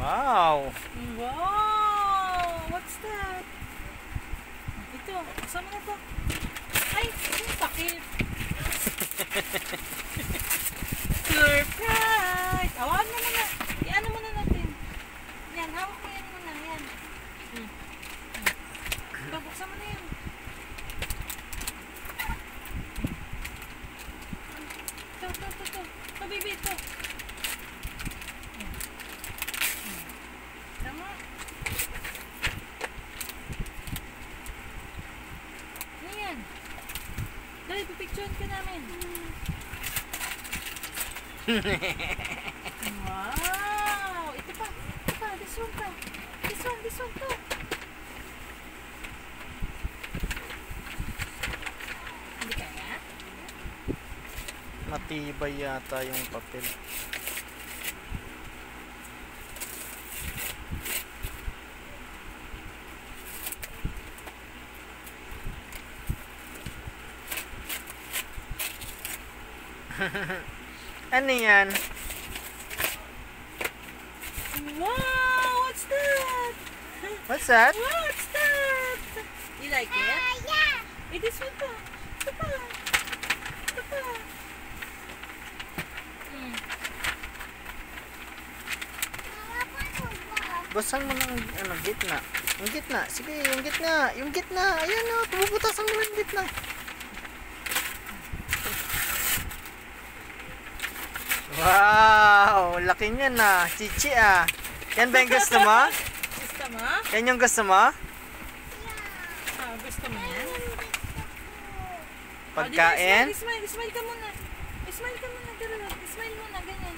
Wow! Wow! What's that? Ito, kasama na to. Ay, yung takip. Surprise! Awan mo muna. I-ano muna natin. Yan, hawak mo yan muna. Yan. Ito, buksan mo na yan. Ito. Ito, baby, ito. Tama. Ayan. Dali, pipicturean ka namin. Wow! Ito pa. This one pa. This one to. Hindi kaya? Matibay yata yung papel. Ano yan? Wow! What's that? What's that? What's that? You like it? Yeah. It is one pa. Ito pa. Basan mo ng gitna. Yung gitna. Sige, yung gitna. Yung gitna. Ayan o. Tumubutasan mo yung gitna. Wow! Laki niyan na. Chichi ah. Yan ba yung gusto mo? Gusto mo? Yan yung gusto mo? Gusto mo yan? Pagkain? Smile ka muna. Smile ka muna. Smile muna. Ganyan.